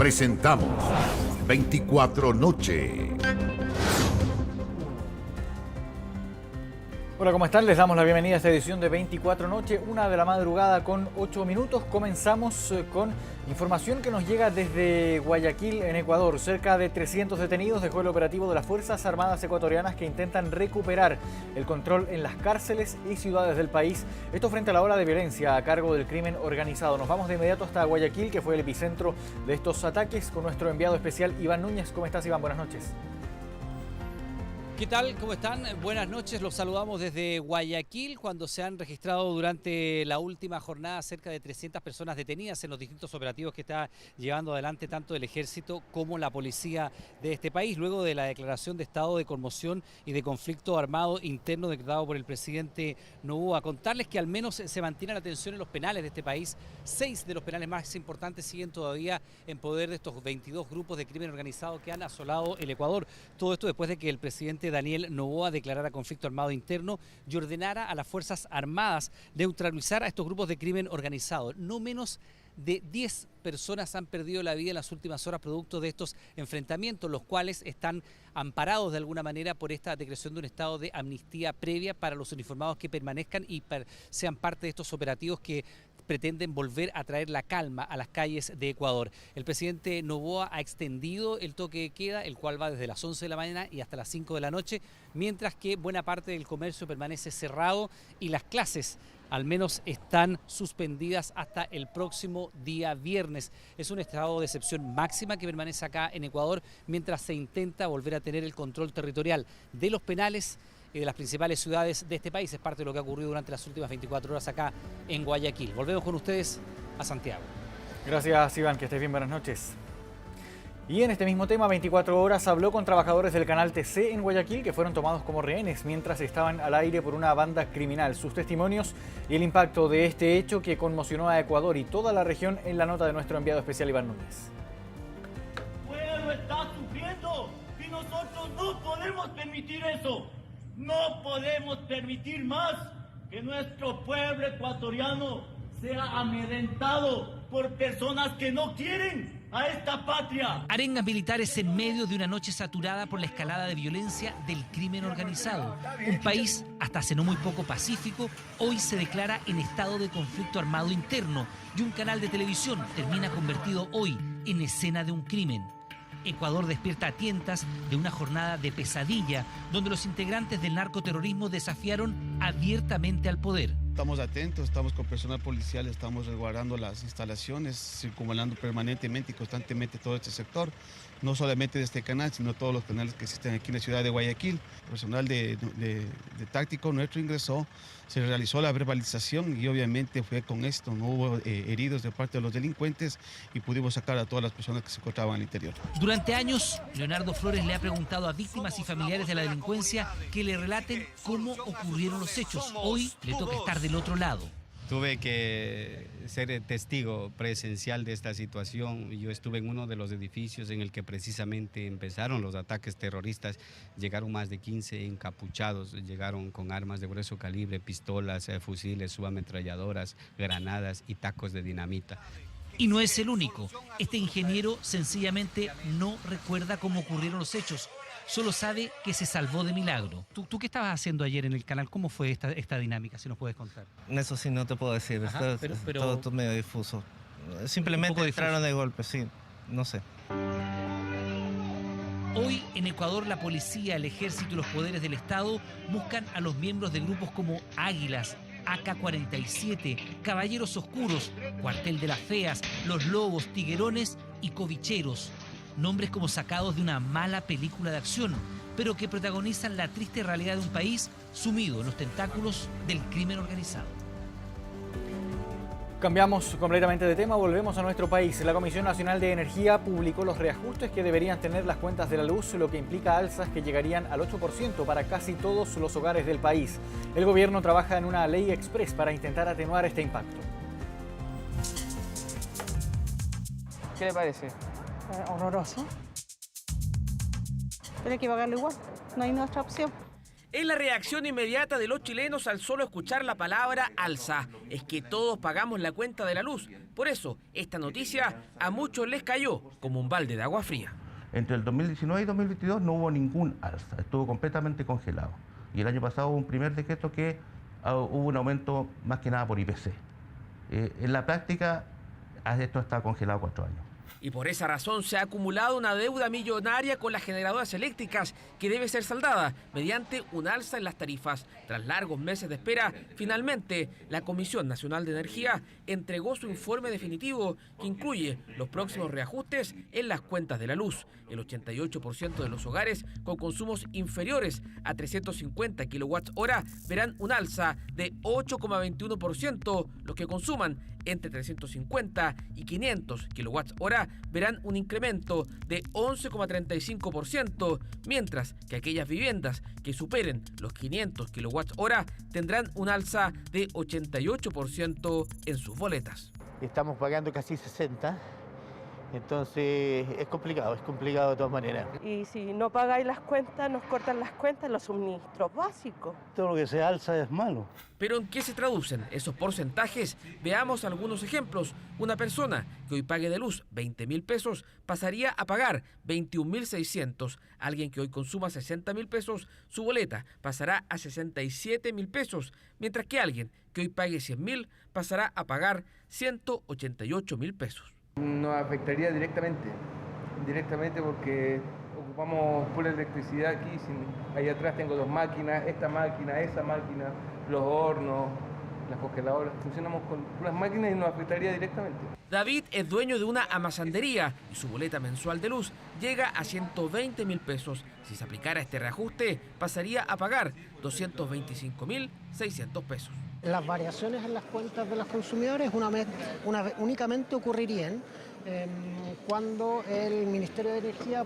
Presentamos 24 Noche. Hola, ¿cómo están? Les damos la bienvenida a esta edición de 24 Noche, 1 de la madrugada con 8 minutos. Comenzamos con información que nos llega desde Guayaquil, en Ecuador. Cerca de 300 detenidos dejó el operativo de las Fuerzas Armadas ecuatorianas que intentan recuperar el control en las cárceles y ciudades del país. Esto frente a la ola de violencia a cargo del crimen organizado. Nos vamos de inmediato hasta Guayaquil, que fue el epicentro de estos ataques, con nuestro enviado especial Iván Núñez. ¿Cómo estás, Iván? Buenas noches. ¿Qué tal? ¿Cómo están? Buenas noches. Los saludamos desde Guayaquil, cuando se han registrado durante la última jornada cerca de 300 personas detenidas en los distintos operativos que está llevando adelante tanto el ejército como la policía de este país, luego de la declaración de estado de conmoción y de conflicto armado interno decretado por el presidente Noboa. Contarles que al menos se mantiene la tensión en los penales de este país. 6 de los penales más importantes siguen todavía en poder de estos 22 grupos de crimen organizado que han asolado el Ecuador. Todo esto después de que el presidente Daniel Noboa declarara conflicto armado interno y ordenara a las Fuerzas Armadas neutralizar a estos grupos de crimen organizado. No menos de 10 personas han perdido la vida en las últimas horas producto de estos enfrentamientos, los cuales están amparados de alguna manera por esta declaración de un estado de amnistía previa para los uniformados que permanezcan y sean parte de estos operativos que pretenden volver a traer la calma a las calles de Ecuador. El presidente Noboa ha extendido el toque de queda, el cual va desde las 11 de la mañana y hasta las 5 de la noche, mientras que buena parte del comercio permanece cerrado y las clases al menos están suspendidas hasta el próximo día viernes. Es un estado de excepción máxima que permanece acá en Ecuador mientras se intenta volver a tener el control territorial de los penales y de las principales ciudades de este país. Es parte de lo que ha ocurrido durante las últimas 24 horas acá en Guayaquil. Volvemos con ustedes a Santiago. Gracias, Iván, que estés bien, buenas noches. Y en este mismo tema, 24 horas habló con trabajadores del canal TC en Guayaquil que fueron tomados como rehenes mientras estaban al aire por una banda criminal. Sus testimonios y el impacto de este hecho que conmocionó a Ecuador y toda la región en la nota de nuestro enviado especial Iván Núñez. El pueblo está sufriendo y nosotros no podemos permitir eso. No podemos permitir más que nuestro pueblo ecuatoriano sea amedrentado por personas que no quieren a esta patria. Arengas militares en medio de una noche saturada por la escalada de violencia del crimen organizado. Un país hasta hace no muy poco pacífico, hoy se declara en estado de conflicto armado interno y un canal de televisión termina convertido hoy en escena de un crimen. Ecuador despierta a tientas de una jornada de pesadilla donde los integrantes del narcoterrorismo desafiaron abiertamente al poder. Estamos atentos, estamos con personal policial, estamos resguardando las instalaciones, circunvalando permanentemente y constantemente todo este sector, no solamente de este canal, sino todos los canales que existen aquí en la ciudad de Guayaquil. El personal de táctico nuestro ingresó, se realizó la verbalización y obviamente fue con esto, no hubo heridos de parte de los delincuentes y pudimos sacar a todas las personas que se encontraban al interior. Durante años, Leonardo Flores le ha preguntado a víctimas y familiares de la delincuencia que le relaten cómo ocurrieron los hechos. Hoy le toca estar del otro lado. Tuve que ser testigo presencial de esta situación. Yo estuve en uno de los edificios en el que precisamente empezaron los ataques terroristas. Llegaron más de 15 encapuchados, llegaron con armas de grueso calibre, pistolas, fusiles, subametralladoras, granadas y tacos de dinamita. Y no es el único. Este ingeniero sencillamente no recuerda cómo ocurrieron los hechos. Solo sabe que se salvó de milagro. ¿Tú qué estabas haciendo ayer en el canal? ¿Cómo fue esta dinámica, si nos puedes contar? Eso sí no te puedo decir, Ajá, todo medio difuso. Simplemente entraron de golpe, sí, no sé. Hoy en Ecuador la policía, el ejército y los poderes del Estado buscan a los miembros de grupos como Águilas, AK-47, Caballeros Oscuros, Cuartel de las Feas, Los Lobos, Tiguerones y Covicheros. Nombres como sacados de una mala película de acción, pero que protagonizan la triste realidad de un país sumido en los tentáculos del crimen organizado. Cambiamos completamente de tema, volvemos a nuestro país. La Comisión Nacional de Energía publicó los reajustes que deberían tener las cuentas de la luz, lo que implica alzas que llegarían al 8% para casi todos los hogares del país. El gobierno trabaja en una ley express para intentar atenuar este impacto. ¿Qué le parece? Horroroso. Pero hay que pagarlo igual, no hay otra opción. Es la reacción inmediata de los chilenos al solo escuchar la palabra alza. Es que todos pagamos la cuenta de la luz. Por eso, esta noticia a muchos les cayó como un balde de agua fría. Entre el 2019 y 2022 no hubo ningún alza, estuvo completamente congelado. Y el año pasado hubo un primer decreto que hubo un aumento más que nada por IPC. En la práctica, esto está congelado 4 años. Y por esa razón se ha acumulado una deuda millonaria con las generadoras eléctricas que debe ser saldada mediante un alza en las tarifas. Tras largos meses de espera, finalmente la Comisión Nacional de Energía entregó su informe definitivo que incluye los próximos reajustes en las cuentas de la luz. El 88% de los hogares con consumos inferiores a 350 kWh verán un alza de 8,21%. Los que consuman entre 350 y 500 kWh verán un incremento de 11,35%, mientras que aquellas viviendas que superen los 500 kWh tendrán un alza de 88% en sus boletas. Estamos pagando casi 60. Entonces es complicado de todas maneras. Y si no pagáis las cuentas, nos cortan las cuentas, los suministros básicos. Todo lo que se alza es malo. ¿Pero en qué se traducen esos porcentajes? Veamos algunos ejemplos. Una persona que hoy pague de luz 20.000 pesos pasaría a pagar 21.600. Alguien que hoy consuma 60.000 pesos, su boleta pasará a 67.000 pesos. Mientras que alguien que hoy pague 100.000 pasará a pagar 188.000 pesos. Nos afectaría directamente porque ocupamos pura electricidad aquí. Ahí atrás tengo 2 máquinas, esta máquina, esa máquina, los hornos, las congeladoras. Funcionamos con puras máquinas y nos afectaría directamente. David es dueño de una amasandería y su boleta mensual de luz llega a 120.000 pesos. Si se aplicara este reajuste, pasaría a pagar 225.600 pesos. Las variaciones en las cuentas de los consumidores únicamente ocurrirían cuando el Ministerio de Energía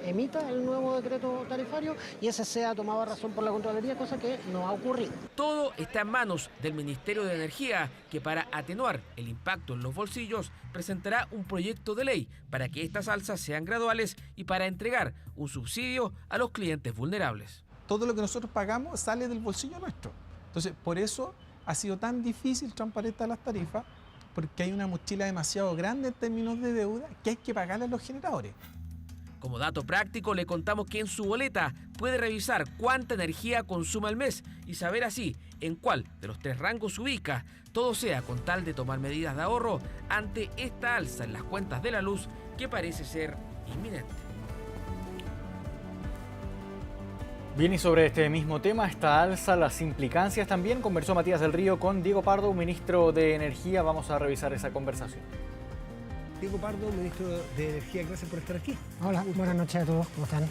emita el nuevo decreto tarifario y ese sea tomado a razón por la Contraloría, cosa que no ha ocurrido. Todo está en manos del Ministerio de Energía, que para atenuar el impacto en los bolsillos presentará un proyecto de ley para que estas alzas sean graduales y para entregar un subsidio a los clientes vulnerables. Todo lo que nosotros pagamos sale del bolsillo nuestro. Entonces, por eso ha sido tan difícil transparentar las tarifas, porque hay una mochila demasiado grande en términos de deuda que hay que pagarle a los generadores. Como dato práctico, le contamos que en su boleta puede revisar cuánta energía consume al mes y saber así en cuál de los 3 rangos se ubica. Todo sea con tal de tomar medidas de ahorro ante esta alza en las cuentas de la luz que parece ser inminente. Bien, y sobre este mismo tema, esta alza, las implicancias también, conversó Matías del Río con Diego Pardo, ministro de Energía. Vamos a revisar esa conversación. Diego Pardo, ministro de Energía, gracias por estar aquí. Hola, buenas noches a todos, ¿cómo están?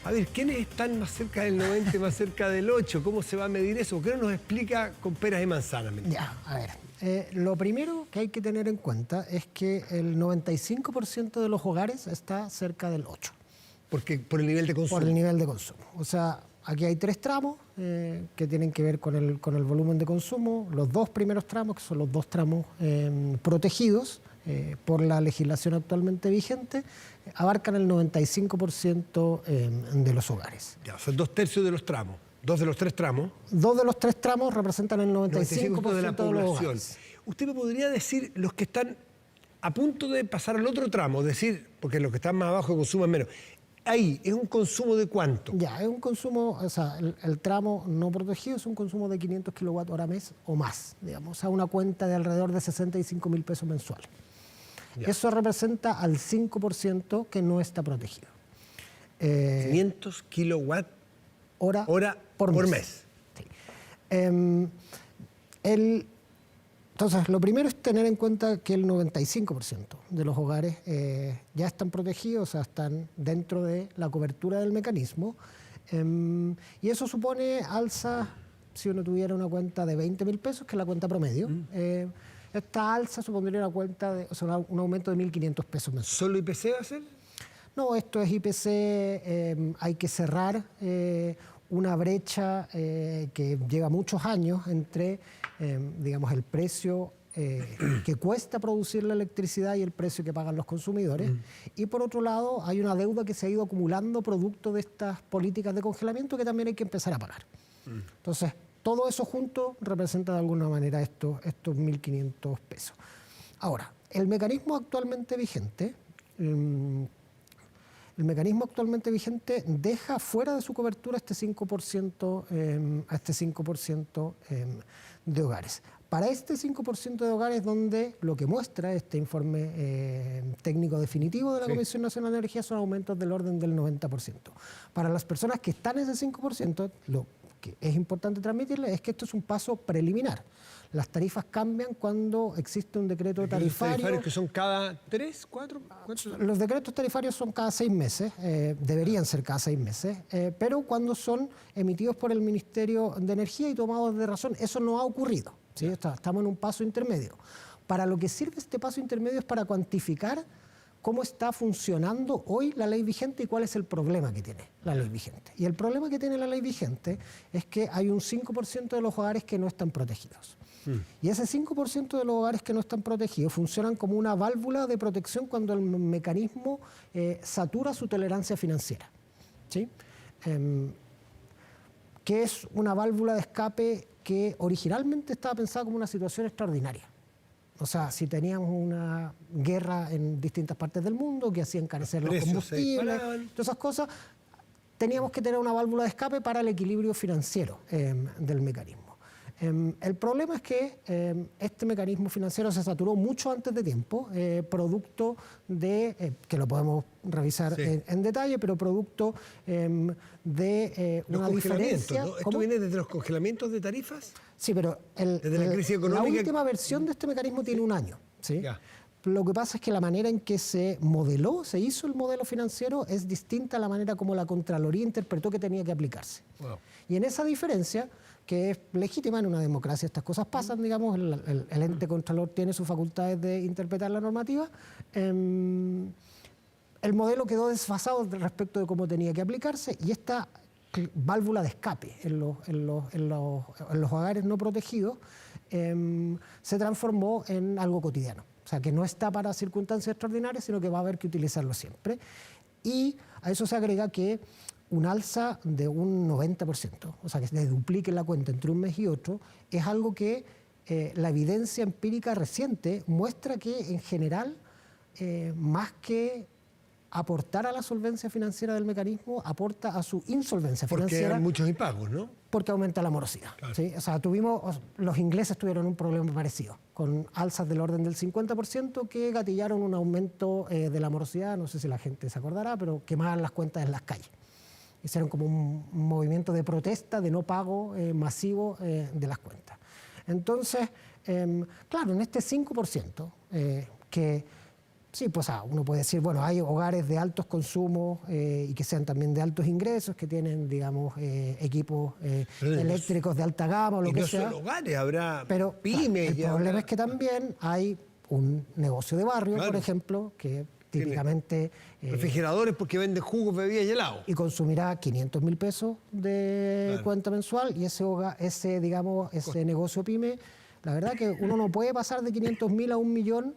A ver, ¿quiénes están más cerca del 90 y más cerca del 8? ¿Cómo se va a medir eso? ¿Por qué no nos explica con peras y manzanas? Ya, a ver. Lo primero que hay que tener en cuenta es que el 95% de los hogares está cerca del 8. Porque por el nivel de consumo. Por el nivel de consumo. O sea, aquí hay 3 tramos que tienen que ver con el volumen de consumo. Los 2 primeros tramos, que son los 2 tramos protegidos por la legislación actualmente vigente, abarcan el 95% de los hogares. Ya, son 2/3 de los tramos. 2 de los 3 tramos. 2 de los 3 tramos representan el 95% de la población. ¿Usted me podría decir los que están a punto de pasar al otro tramo? Es decir, porque los que están más abajo consumen menos. Ahí, ¿es un consumo de cuánto? Ya, es un consumo, o sea, el tramo no protegido es un consumo de 500 kWh mes o más, digamos, o sea, una cuenta de alrededor de 65.000 pesos mensuales. Ya. Eso representa al 5% que no está protegido. 500 kWh por mes. Sí. Entonces, lo primero es tener en cuenta que el 95% de los hogares ya están protegidos, o sea, están dentro de la cobertura del mecanismo. Y eso supone alza, si uno tuviera una cuenta de 20.000 pesos, que es la cuenta promedio. Esta alza supondría una cuenta de, o sea, un aumento de 1.500 pesos mensuales. ¿Solo IPC va a ser? No, esto es IPC, hay que cerrar una brecha que lleva muchos años entre, digamos, el precio que cuesta producir la electricidad y el precio que pagan los consumidores. Y por otro lado, hay una deuda que se ha ido acumulando producto de estas políticas de congelamiento que también hay que empezar a pagar. Entonces, todo eso junto representa de alguna manera estos 1.500 pesos. Ahora, el mecanismo actualmente vigente deja fuera de su cobertura este 5%, de hogares. Para este 5% de hogares, donde lo que muestra este informe técnico definitivo de la Comisión Nacional de Energía son aumentos del orden del 90%. Para las personas que están en ese 5%, lo que es importante transmitirles es que esto es un paso preliminar. Las tarifas cambian cuando existe un decreto tarifario. ¿Los tarifarios que son cada 3, 4? Los decretos tarifarios son cada 6 meses, deberían ser cada 6 meses, pero cuando son emitidos por el Ministerio de Energía y tomados de razón, eso no ha ocurrido. ¿Sí? Estamos en un paso intermedio. Para lo que sirve este paso intermedio es para cuantificar cómo está funcionando hoy la ley vigente y cuál es el problema que tiene la ley vigente. Y el problema que tiene la ley vigente es que hay un 5% de los hogares que no están protegidos. Y ese 5% de los hogares que no están protegidos funcionan como una válvula de protección cuando el mecanismo satura su tolerancia financiera. ¿Sí? Que es una válvula de escape que originalmente estaba pensada como una situación extraordinaria. O sea, si teníamos una guerra en distintas partes del mundo que hacía encarecer los combustibles, todas esas cosas, teníamos que tener una válvula de escape para el equilibrio financiero del mecanismo. El problema es que este mecanismo financiero se saturó mucho antes de tiempo, producto de, que lo podemos revisar en detalle, pero producto de una diferencia. ¿No? ¿Esto viene desde los congelamientos de tarifas? Sí, pero desde la crisis económica. La última versión de este mecanismo tiene un año. ¿Sí? Lo que pasa es que la manera en que se modeló, se hizo el modelo financiero, es distinta a la manera como la Contraloría interpretó que tenía que aplicarse. Y en esa diferencia, que es legítima en una democracia, estas cosas pasan, digamos, el ente contralor tiene sus facultades de interpretar la normativa, el modelo quedó desfasado respecto de cómo tenía que aplicarse y esta válvula de escape en los hogares no protegidos se transformó en algo cotidiano. O sea, que no está para circunstancias extraordinarias, sino que va a haber que utilizarlo siempre. Y a eso se agrega que un alza de un 90%, o sea, que se duplique la cuenta entre un mes y otro, es algo que la evidencia empírica reciente muestra que, en general, más que aportar a la solvencia financiera del mecanismo, aporta a su insolvencia financiera. Porque hay muchos impagos, ¿no? Porque aumenta la morosidad. ¿Sí? O sea, los ingleses tuvieron un problema parecido, con alzas del orden del 50% que gatillaron un aumento de la morosidad, no sé si la gente se acordará, pero quemaban las cuentas en las calles. Hicieron como un movimiento de protesta, de no pago masivo de las cuentas. Entonces, claro, en este 5%, que sí, pues uno puede decir, bueno, hay hogares de altos consumos y que sean también de altos ingresos, que tienen, digamos, equipos eléctricos de alta gama o lo que sea. Y no solo hogares, habrá Claro, pymes. el problema es que también hay un negocio de barrio, por ejemplo, que típicamente... refrigeradores porque venden jugos, bebidas y helados. Y consumirá 500.000 pesos de cuenta mensual y ese negocio pyme, la verdad que uno no puede pasar de 500.000 a 1 millón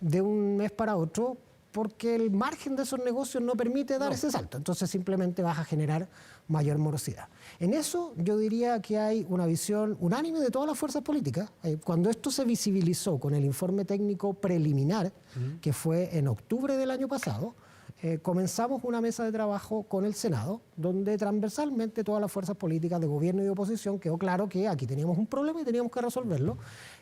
de un mes para otro porque el margen de esos negocios no permite dar ese salto. Entonces simplemente vas a generar mayor morosidad. En eso yo diría que hay una visión unánime de todas las fuerzas políticas. Cuando esto se visibilizó con el informe técnico preliminar, que fue en octubre del año pasado, comenzamos una mesa de trabajo con el Senado, donde transversalmente todas las fuerzas políticas de gobierno y de oposición quedó claro que aquí teníamos un problema y teníamos que resolverlo.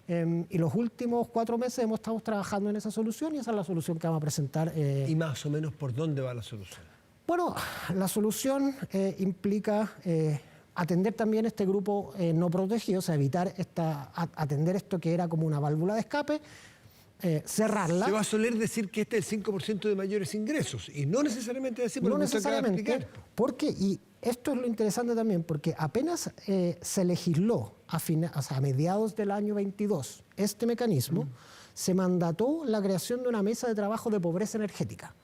Y los últimos 4 meses hemos estado trabajando en esa solución y esa es la solución que vamos a presentar. ¿Y más o menos por dónde va la solución? Bueno, la solución implica atender también este grupo no protegido, o sea, evitar atender esto que era como una válvula de escape, cerrarla. Se va a soler decir que este es el 5% de mayores ingresos y no necesariamente decir, no necesariamente, porque, y esto es lo interesante también, porque apenas se legisló a mediados del año 22 este mecanismo, se mandató la creación de una mesa de trabajo de pobreza energética,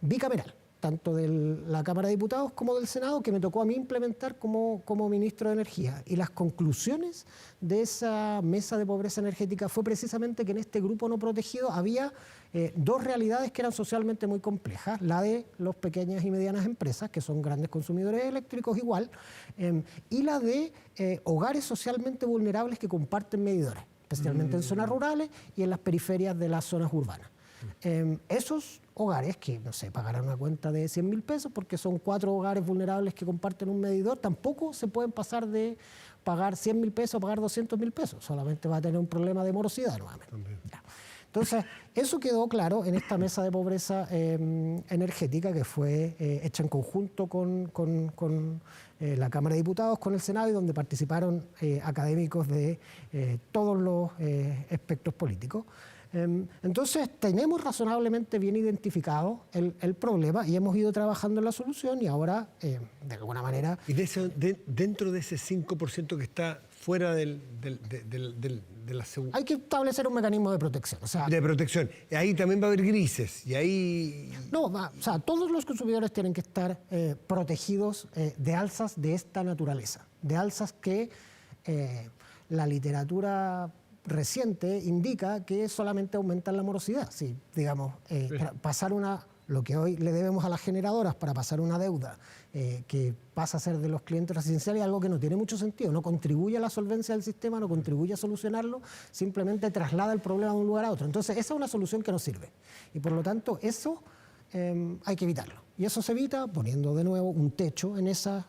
bicameral, tanto de la Cámara de Diputados como del Senado, que me tocó a mí implementar como ministro de Energía. Y las conclusiones de esa mesa de pobreza energética fue precisamente que en este grupo no protegido había dos realidades que eran socialmente muy complejas: la de las pequeñas y medianas empresas, que son grandes consumidores eléctricos igual, y la de hogares socialmente vulnerables que comparten medidores, especialmente en zonas rurales y en las periferias de las zonas urbanas. Esos hogares que, no sé, pagarán una cuenta de 100.000 pesos porque son 4 hogares vulnerables que comparten un medidor, tampoco se pueden pasar de pagar 100.000 pesos a pagar 200.000 pesos, solamente va a tener un problema de morosidad nuevamente. Entonces, eso quedó claro en esta mesa de pobreza energética que fue hecha en conjunto con la Cámara de Diputados, con el Senado, y donde participaron académicos de todos los espectros políticos. Entonces, tenemos razonablemente bien identificado el problema y hemos ido trabajando en la solución, y ahora, de alguna manera... Y dentro de ese 5% que está fuera de la seguridad... Hay que establecer un mecanismo de protección. O sea, de protección. Ahí también va a haber grises, y ahí... No, o sea, todos los consumidores tienen que estar protegidos de alzas de esta naturaleza, de alzas que la literatura reciente indica que solamente aumentan la morosidad. Si, digamos, pasar lo que hoy le debemos a las generadoras para pasar una deuda que pasa a ser de los clientes residenciales, algo que no tiene mucho sentido, no contribuye a la solvencia del sistema, no contribuye a solucionarlo, simplemente traslada el problema de un lugar a otro. Entonces, esa es una solución que no sirve. Y por lo tanto, eso hay que evitarlo. Y eso se evita poniendo de nuevo un techo en ese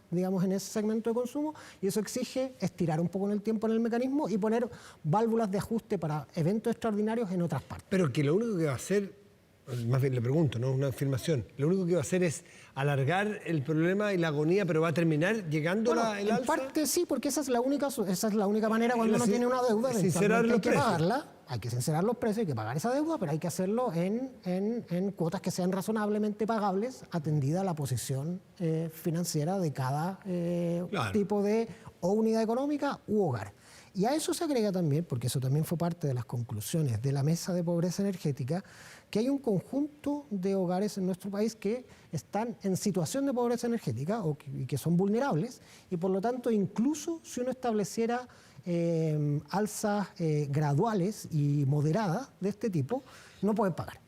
segmento de consumo, y eso exige estirar un poco en el tiempo en el mecanismo y poner válvulas de ajuste para eventos extraordinarios en otras partes. Pero que lo único que va a hacer, más bien le pregunto, no es una afirmación, lo único que va a hacer es alargar el problema y la agonía, pero va a terminar llegando el alza. En parte sí, porque esa es la única manera cuando uno tiene una deuda, eventualmente hay que pagarla. Hay que sincerar los precios, hay que pagar esa deuda, pero hay que hacerlo en cuotas que sean razonablemente pagables, atendida la posición financiera de cada tipo de o unidad económica u hogar. Y a eso se agrega también, porque eso también fue parte de las conclusiones de la mesa de pobreza energética, que hay un conjunto de hogares en nuestro país que están en situación de pobreza energética y que son vulnerables, y por lo tanto, incluso si uno estableciera alzas graduales y moderadas de este tipo, no pueden pagar.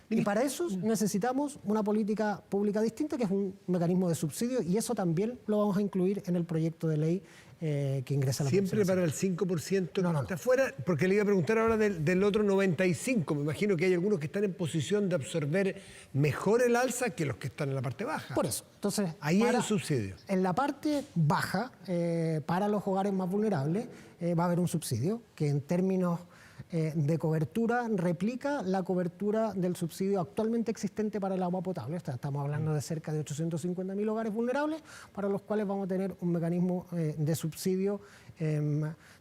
Y para eso necesitamos una política pública distinta, que es un mecanismo de subsidio, y eso también lo vamos a incluir en el proyecto de ley que ingresa a la Siempre para el 5% que está fuera, porque le iba a preguntar ahora del otro 95%. Me imagino que hay algunos que están en posición de absorber mejor el alza que los que están en la parte baja. Por eso. Entonces, ahí hay un subsidio. En la parte baja, para los hogares más vulnerables, va a haber un subsidio que en términos de cobertura replica la cobertura del subsidio actualmente existente para el agua potable. Estamos hablando de cerca de 850.000 hogares vulnerables para los cuales vamos a tener un mecanismo de subsidio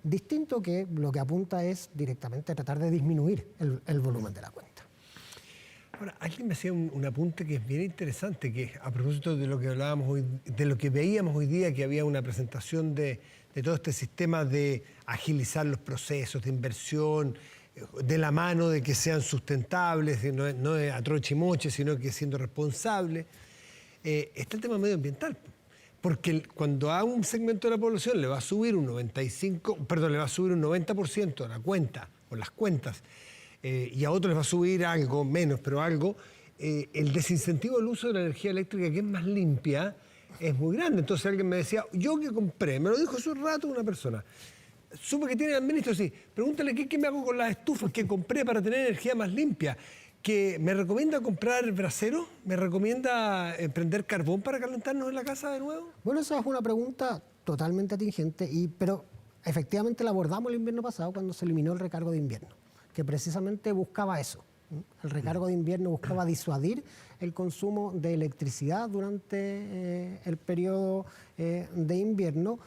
distinto, que lo que apunta es directamente a tratar de disminuir el volumen de la cuenta. Ahora, alguien me hacía un apunte que es bien interesante, que a propósito de lo que hablábamos hoy, de lo que veíamos hoy día, que había una presentación de todo este sistema de agilizar los procesos de inversión, de la mano de que sean sustentables, no de a troche y moche, sino que siendo responsables. Está el tema medioambiental, porque cuando a un segmento de la población le va a subir un 90% a la cuenta, o las cuentas, y a otros les va a subir algo, menos, pero algo, el desincentivo del uso de la energía eléctrica, que es más limpia, es muy grande. Entonces alguien me decía, yo que compré, me lo dijo hace un rato una persona, supe que tiene el ministro, sí, pregúntale qué me hago con las estufas que compré para tener energía más limpia, que me recomienda comprar brasero, me recomienda prender carbón para calentarnos en la casa de nuevo. Bueno, esa es una pregunta totalmente atingente, pero efectivamente la abordamos el invierno pasado cuando se eliminó el recargo de invierno, que precisamente buscaba eso. El recargo de invierno buscaba disuadir el consumo de electricidad durante el periodo de invierno,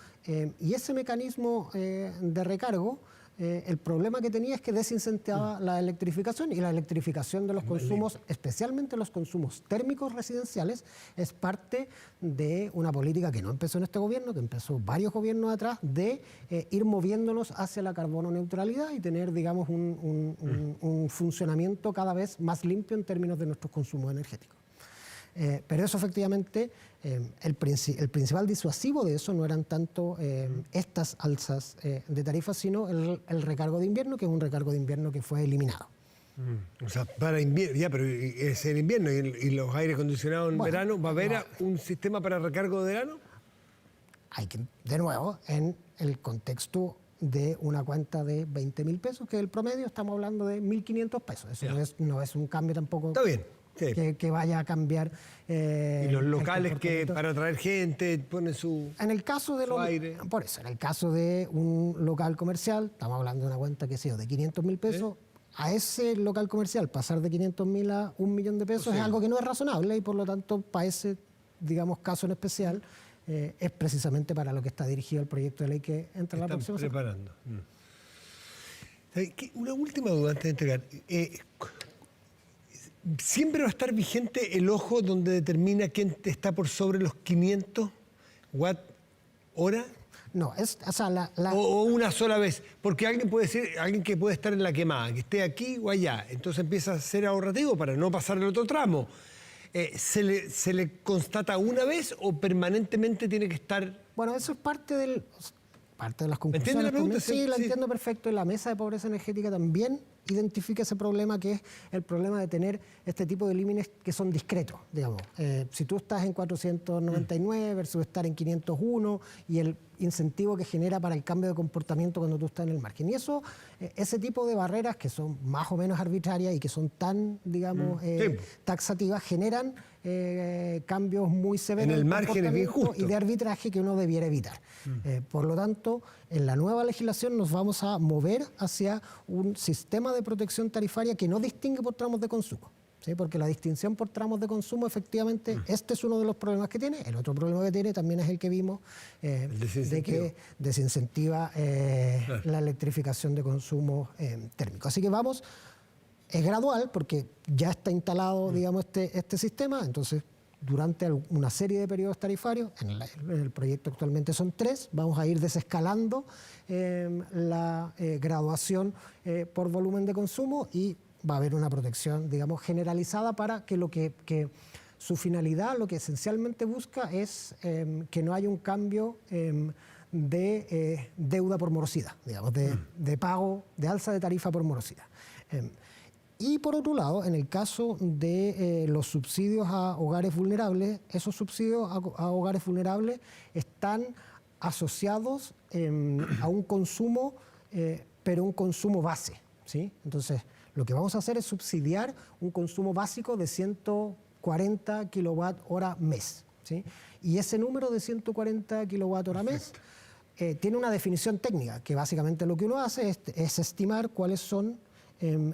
y ese mecanismo de recargo, el problema que tenía es que desincentivaba la electrificación, y la electrificación de los consumos, especialmente los consumos térmicos residenciales, es parte de una política que no empezó en este gobierno, que empezó varios gobiernos atrás, de ir moviéndonos hacia la carbono neutralidad y tener, digamos, un funcionamiento cada vez más limpio en términos de nuestros consumos energéticos. Pero eso efectivamente, el principal disuasivo de eso no eran tanto estas alzas de tarifas, sino el recargo de invierno, que es un recargo de invierno que fue eliminado. O sea, para invierno, ya, pero es el invierno y los aires acondicionados en verano, ¿va a haber un sistema para recargo de verano? Hay que, de nuevo, en el contexto de una cuenta de 20.000 pesos, que es el promedio, estamos hablando de 1.500 pesos. Eso no es un cambio tampoco. Está bien. Sí. Que vaya a cambiar. Y los locales que para atraer gente ponen su En el caso de aire. Por eso, en el caso de un local comercial, estamos hablando de una cuenta que sea de 500.000 pesos. ¿Sí? A ese local comercial pasar de 500.000 a 1 millón de pesos es algo que no es razonable y por lo tanto para ese, digamos, caso en especial es precisamente para lo que está dirigido el proyecto de ley que entra la próxima semana. Preparando. Una última duda antes de entregar. ¿Siempre va a estar vigente el ojo donde determina quién está por sobre los 500 watt hora? No, o una sola vez, porque alguien puede decir, alguien que puede estar en la quemada, que esté aquí o allá, entonces empieza a ser ahorrativo para no pasar el otro tramo. ¿Se le constata una vez o permanentemente tiene que estar? Bueno, eso es parte de las conclusiones. ¿Entiende la pregunta? Sí, la entiendo perfecto. Y la mesa de pobreza energética también identifica ese problema, que es el problema de tener este tipo de límites que son discretos, digamos. Si tú estás en 499 versus estar en 501 y el incentivo que genera para el cambio de comportamiento cuando tú estás en el margen. Y eso, ese tipo de barreras que son más o menos arbitrarias y que son tan, digamos, taxativas, generan cambios muy severos en el margen es bien justo. Y de arbitraje que uno debiera evitar. Por lo tanto, en la nueva legislación nos vamos a mover hacia un sistema de protección tarifaria que no distingue por tramos de consumo. ¿Sí? Porque la distinción por tramos de consumo, efectivamente, este es uno de los problemas que tiene. El otro problema que tiene también es el que vimos, de que desincentiva la electrificación de consumo térmico. Así que vamos, es gradual porque ya está instalado, digamos, este sistema, entonces durante una serie de periodos tarifarios, en el proyecto actualmente son 3, vamos a ir desescalando la graduación por volumen de consumo y va a haber una protección, digamos, generalizada para que su finalidad, lo que esencialmente busca es que no haya un cambio de deuda por morosidad, digamos, de pago, de alza de tarifa por morosidad. Y por otro lado, en el caso de los subsidios a hogares vulnerables, esos subsidios a hogares vulnerables están asociados a un consumo, pero un consumo base, ¿sí? Entonces, lo que vamos a hacer es subsidiar un consumo básico de 140 kWh mes, ¿sí? Y ese número de 140 kWh mes tiene una definición técnica, que básicamente lo que uno hace es estimar cuáles son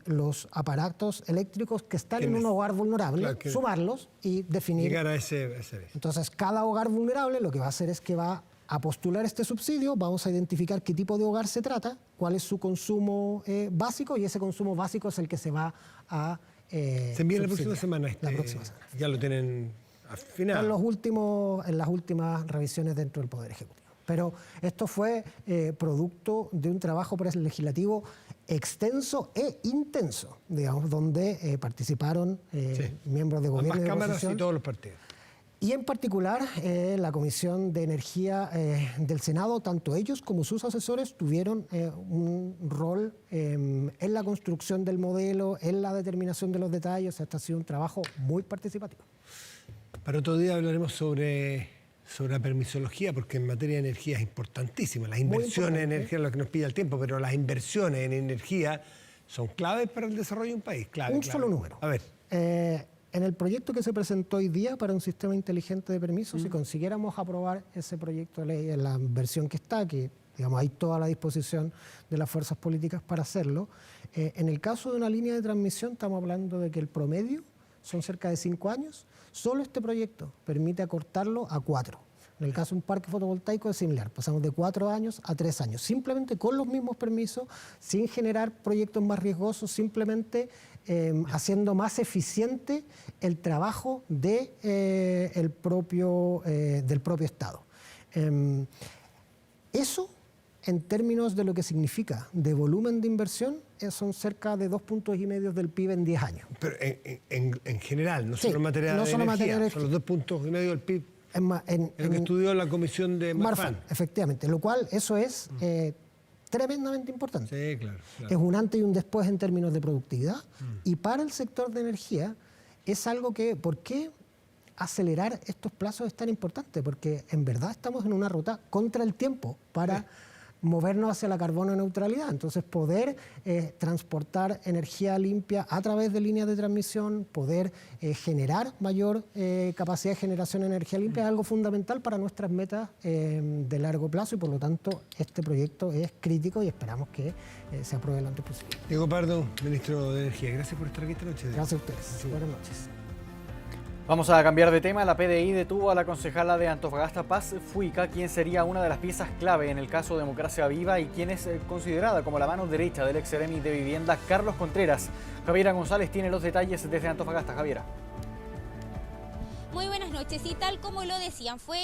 los aparatos eléctricos que están en un hogar vulnerable, sumarlos y definir. Llegar a ese. Entonces, cada hogar vulnerable lo que va a hacer es que va a postular este subsidio, vamos a identificar qué tipo de hogar se trata, cuál es su consumo básico, y ese consumo básico es el que se va a se envía la próxima semana. La próxima semana. Ya lo tienen afinado. En las últimas revisiones dentro del Poder Ejecutivo. Pero esto fue producto de un trabajo legislativo extenso e intenso, digamos, donde participaron miembros de gobierno y de cámaras oposición. Y todos los partidos. Y en particular, la Comisión de Energía del Senado, tanto ellos como sus asesores tuvieron un rol en la construcción del modelo, en la determinación de los detalles. Este ha sido un trabajo muy participativo. Para otro día hablaremos sobre la permisología, porque en materia de energía es importantísima. Las inversiones en energía es lo que nos pide el tiempo, pero las inversiones en energía son claves para el desarrollo de un país. Solo número. A ver. En el proyecto que se presentó hoy día para un sistema inteligente de permisos, si consiguiéramos aprobar ese proyecto de ley en la versión que está, que digamos hay toda la disposición de las fuerzas políticas para hacerlo, en el caso de una línea de transmisión estamos hablando de que el promedio son cerca de 5 años. Solo este proyecto permite acortarlo a 4. En el caso de un parque fotovoltaico es similar, pasamos de 4 años a 3 años, simplemente con los mismos permisos, sin generar proyectos más riesgosos, simplemente haciendo más eficiente el trabajo del propio Estado. Eso, en términos de lo que significa de volumen de inversión, son cerca de 2,5 puntos del PIB en 10 años. Pero en general, no Sí, solo en materia no de solo en materia energía, de son los 2,5 puntos del PIB. En lo que estudió la comisión de Marfan. Efectivamente, lo cual eso es tremendamente importante. Sí, claro. Es un antes y un después en términos de productividad. Y para el sector de energía es algo que, ¿por qué acelerar estos plazos es tan importante? Porque en verdad estamos en una ruta contra el tiempo para movernos hacia la carbono neutralidad. Entonces, poder transportar energía limpia a través de líneas de transmisión, poder generar mayor capacidad de generación de energía limpia es algo fundamental para nuestras metas de largo plazo y, por lo tanto, este proyecto es crítico y esperamos que se apruebe lo antes posible. Diego Pardo, ministro de Energía, gracias por estar aquí esta noche. Gracias a ustedes. Sí. Buenas noches. Vamos a cambiar de tema. La PDI detuvo a la concejala de Antofagasta, Paz Fuica, quien sería una de las piezas clave en el caso Democracia Viva y quien es considerada como la mano derecha del ex seremi de Vivienda, Carlos Contreras. Javiera González tiene los detalles desde Antofagasta. Javiera. Muy buenas noches, y tal como lo decían, fue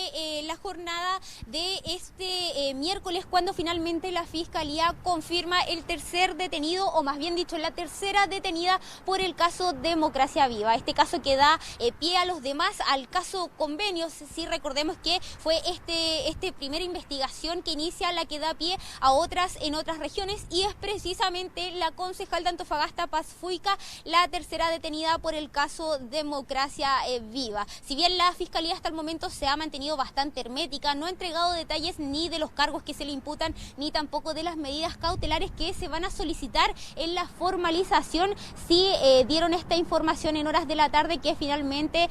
la jornada de este miércoles cuando finalmente la Fiscalía confirma el tercer detenido, o más bien dicho, la tercera detenida por el caso Democracia Viva. Este caso que da pie a los demás, al caso Convenios. Sí, recordemos que fue este primera investigación que inicia la que da pie a otras en otras regiones, y es precisamente la concejal de Antofagasta, Paz Fuica, la tercera detenida por el caso Democracia Viva. Si bien la Fiscalía hasta el momento se ha mantenido bastante hermética, no ha entregado detalles ni de los cargos que se le imputan, ni tampoco de las medidas cautelares que se van a solicitar en la formalización, sí dieron esta información en horas de la tarde que finalmente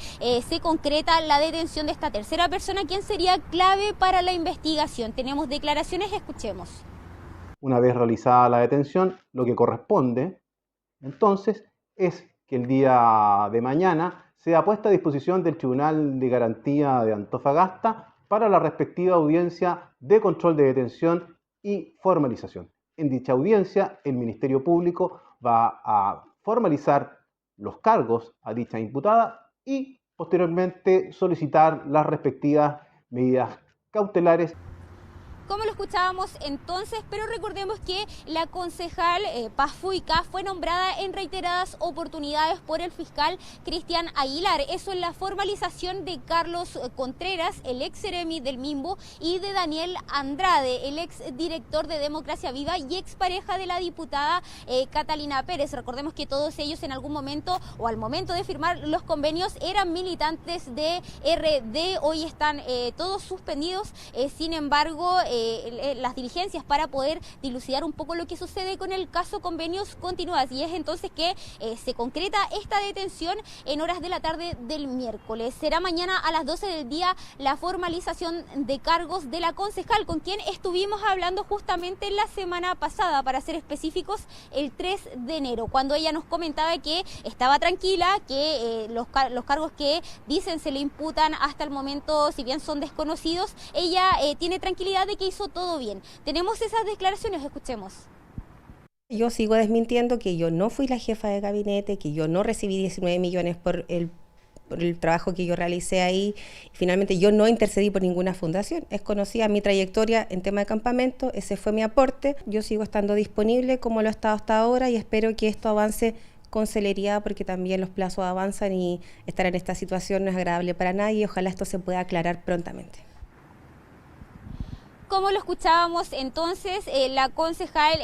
se concreta la detención de esta tercera persona, quien sería clave para la investigación. Tenemos declaraciones, escuchemos. Una vez realizada la detención, lo que corresponde entonces es que el día de mañana sea puesta a disposición del Tribunal de Garantía de Antofagasta para la respectiva audiencia de control de detención y formalización. En dicha audiencia, el Ministerio Público va a formalizar los cargos a dicha imputada y posteriormente solicitar las respectivas medidas cautelares. Como lo escuchábamos entonces, pero recordemos que la concejal Paz Fuica fue nombrada en reiteradas oportunidades por el fiscal Cristian Aguilar. Eso en la formalización de Carlos Contreras, el ex seremi del Mimbo, y de Daniel Andrade, el ex director de Democracia Viva y ex pareja de la diputada Catalina Pérez. Recordemos que todos ellos en algún momento o al momento de firmar los convenios eran militantes de RD. Hoy están todos suspendidos, sin embargo las diligencias para poder dilucidar un poco lo que sucede con el caso Convenios continúan, y es entonces que se concreta esta detención en horas de la tarde del miércoles. Será mañana a las 12 del día la formalización de cargos de la concejal, con quien estuvimos hablando justamente la semana pasada, para ser específicos, el 3 de enero, cuando ella nos comentaba que estaba tranquila, que los cargos que dicen se le imputan hasta el momento, si bien son desconocidos, ella tiene tranquilidad de que hizo todo bien. Tenemos esas declaraciones, escuchemos. Yo sigo desmintiendo que yo no fui la jefa de gabinete, que yo no recibí 19 millones por el trabajo que yo realicé ahí. Finalmente yo no intercedí por ninguna fundación. Es conocida mi trayectoria en tema de campamento, ese fue mi aporte. Yo sigo estando disponible como lo he estado hasta ahora y espero que esto avance con celeridad, porque también los plazos avanzan y estar en esta situación no es agradable para nadie. Ojalá esto se pueda aclarar prontamente. Como lo escuchábamos entonces, la concejal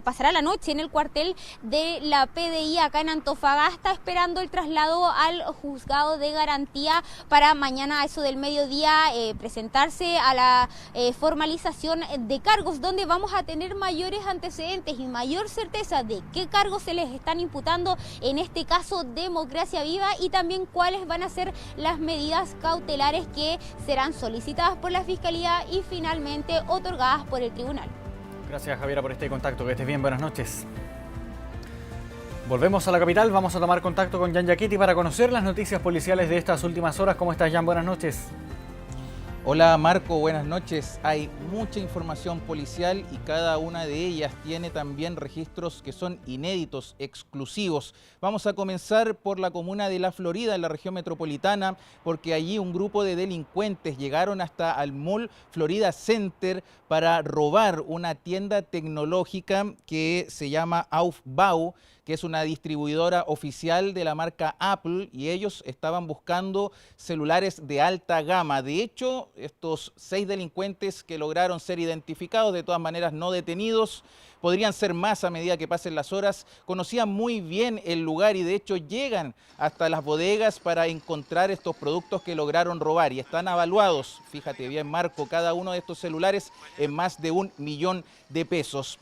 pasará la noche en el cuartel de la PDI acá en Antofagasta, esperando el traslado al juzgado de garantía para mañana a eso del mediodía presentarse a la formalización de cargos, donde vamos a tener mayores antecedentes y mayor certeza de qué cargos se les están imputando en este caso Democracia Viva, y también cuáles van a ser las medidas cautelares que serán solicitadas por la Fiscalía y finalmente otorgadas por el tribunal. Gracias, Javiera, por este contacto. Que estés bien, buenas noches. Volvemos a la capital, vamos a tomar contacto con Jan Yaquiti para conocer las noticias policiales de estas últimas horas. ¿Cómo estás, Jan? Buenas noches. Hola Marco, buenas noches. Hay mucha información policial y cada una de ellas tiene también registros que son inéditos, exclusivos. Vamos a comenzar por la comuna de La Florida, en la región metropolitana, porque allí un grupo de delincuentes llegaron hasta al Mall Florida Center para robar una tienda tecnológica que se llama Aufbau, que es una distribuidora oficial de la marca Apple, y ellos estaban buscando celulares de alta gama. De hecho, estos 6 delincuentes que lograron ser identificados, de todas maneras no detenidos, podrían ser más a medida que pasen las horas, conocían muy bien el lugar y de hecho llegan hasta las bodegas para encontrar estos productos que lograron robar y están avaluados, fíjate bien Marco, cada uno de estos celulares en más de $1 millón,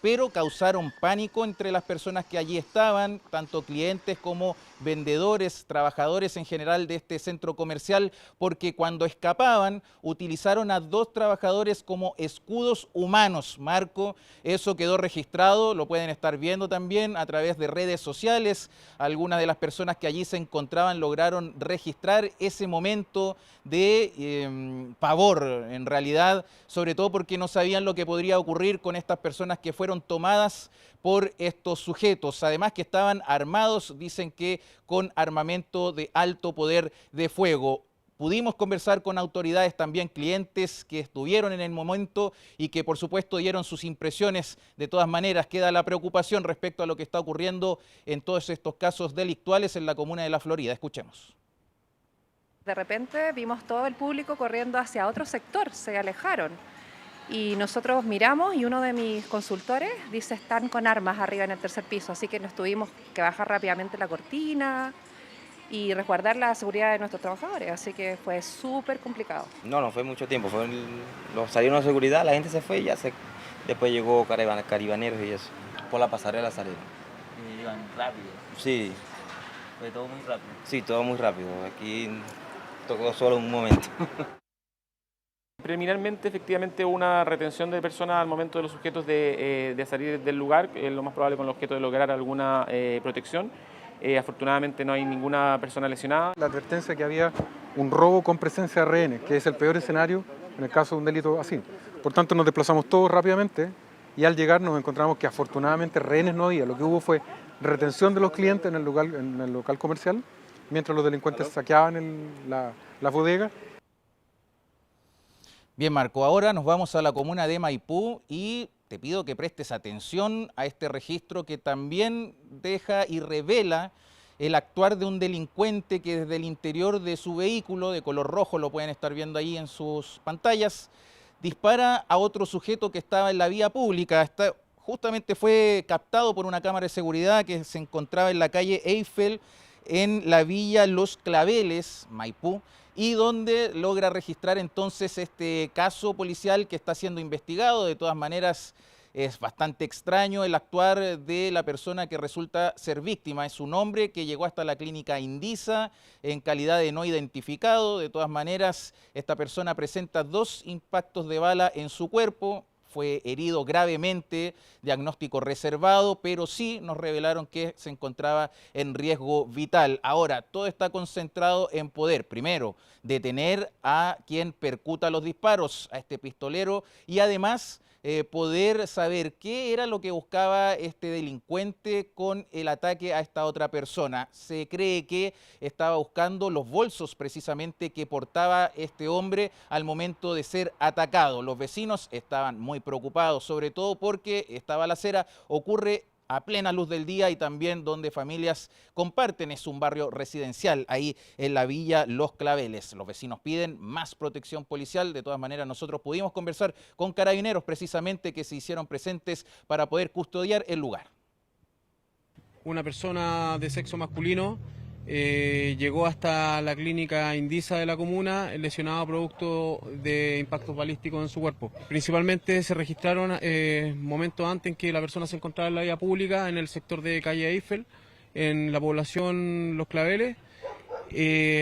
pero causaron pánico entre las personas que allí estaban, tanto clientes como vendedores, trabajadores en general de este centro comercial, porque cuando escapaban utilizaron a 2 trabajadores como escudos humanos. Marco, eso quedó registrado, lo pueden estar viendo también a través de redes sociales. Algunas de las personas que allí se encontraban lograron registrar ese momento de pavor, en realidad, sobre todo porque no sabían lo que podría ocurrir con estas personas que fueron tomadas por estos sujetos. Además que estaban armados, dicen que con armamento de alto poder de fuego. Pudimos conversar con autoridades, también clientes que estuvieron en el momento y que por supuesto dieron sus impresiones. De todas maneras, queda la preocupación respecto a lo que está ocurriendo en todos estos casos delictuales en la comuna de La Florida. Escuchemos. De repente vimos todo el público corriendo hacia otro sector, se alejaron. Y nosotros miramos y uno de mis consultores dice están con armas arriba en el 3er piso, así que nos tuvimos que bajar rápidamente la cortina y resguardar la seguridad de nuestros trabajadores, así que fue súper complicado. No fue mucho tiempo, salieron de seguridad, la gente se fue y después llegó carabineros y eso, por la pasarela salieron. ¿Y iban rápido? Sí. ¿Fue todo muy rápido? Sí, todo muy rápido, aquí tocó solo un momento. Preliminarmente, efectivamente, hubo una retención de personas al momento de los sujetos de salir del lugar, lo más probable con el objeto de lograr alguna protección. Afortunadamente no hay ninguna persona lesionada. La advertencia que había un robo con presencia de rehenes, que es el peor escenario en el caso de un delito así. Por tanto, nos desplazamos todos rápidamente y al llegar nos encontramos que afortunadamente rehenes no había. Lo que hubo fue retención de los clientes en el local comercial, mientras los delincuentes saqueaban la bodega. Bien, Marco, ahora nos vamos a la comuna de Maipú y te pido que prestes atención a este registro que también deja y revela el actuar de un delincuente que desde el interior de su vehículo, de color rojo, lo pueden estar viendo ahí en sus pantallas, dispara a otro sujeto que estaba en la vía pública. Justamente fue captado por una cámara de seguridad que se encontraba en la calle Eiffel, en la villa Los Claveles, Maipú, y donde logra registrar entonces este caso policial que está siendo investigado. De todas maneras, es bastante extraño el actuar de la persona que resulta ser víctima. Es un hombre que llegó hasta la clínica Indisa en calidad de no identificado. De todas maneras, esta persona presenta 2 impactos de bala en su cuerpo. Fue herido gravemente, diagnóstico reservado, pero sí nos revelaron que se encontraba en riesgo vital. Ahora, todo está concentrado en poder, primero, detener a quien percuta los disparos, a este pistolero, y además poder saber qué era lo que buscaba este delincuente con el ataque a esta otra persona. Se cree que estaba buscando los bolsos precisamente que portaba este hombre al momento de ser atacado. Los vecinos estaban muy preocupados, sobre todo porque esta balacera ocurre a plena luz del día y también donde familias comparten. Es un barrio residencial ahí en la villa Los Claveles. Los vecinos piden más protección policial. De todas maneras, nosotros pudimos conversar con carabineros precisamente que se hicieron presentes para poder custodiar el lugar. Una persona de sexo masculino llegó hasta la clínica Indisa de la comuna lesionado producto de impactos balísticos en su cuerpo. Principalmente se registraron momentos antes en que la persona se encontraba en la vía pública, en el sector de calle Eiffel, en la población Los Claveles.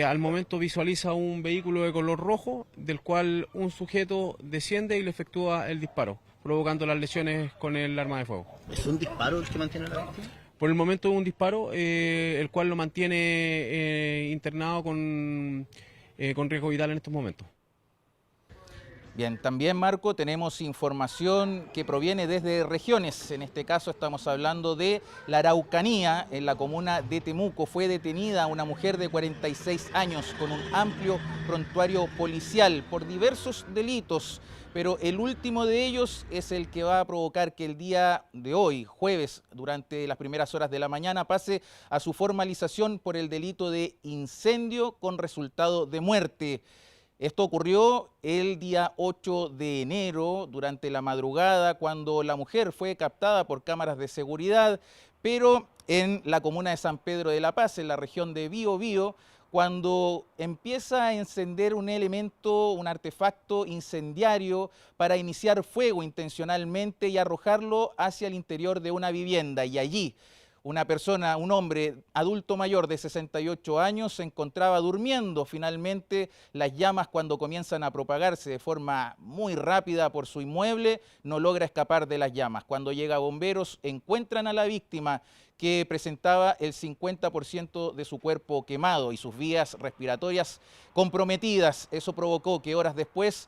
Al momento visualiza un vehículo de color rojo, del cual un sujeto desciende y le efectúa el disparo, provocando las lesiones con el arma de fuego. ¿Es un disparo el que mantiene la víctima? Por el momento un disparo, el cual lo mantiene internado con riesgo vital en estos momentos. Bien, también, Marco, tenemos información que proviene desde regiones. En este caso estamos hablando de la Araucanía, en la comuna de Temuco. Fue detenida una mujer de 46 años con un amplio prontuario policial por diversos delitos, pero el último de ellos es el que va a provocar que el día de hoy, jueves, durante las primeras horas de la mañana, pase a su formalización por el delito de incendio con resultado de muerte. Esto ocurrió el día 8 de enero, durante la madrugada, cuando la mujer fue captada por cámaras de seguridad, pero en la comuna de San Pedro de la Paz, en la región de Biobío, cuando empieza a encender un elemento, un artefacto incendiario para iniciar fuego intencionalmente y arrojarlo hacia el interior de una vivienda. Y allí una persona, un hombre adulto mayor de 68 años, se encontraba durmiendo. Finalmente, las llamas, cuando comienzan a propagarse de forma muy rápida por su inmueble, no logra escapar de las llamas. Cuando llega bomberos, encuentran a la víctima, que presentaba el 50% de su cuerpo quemado y sus vías respiratorias comprometidas. Eso provocó que horas después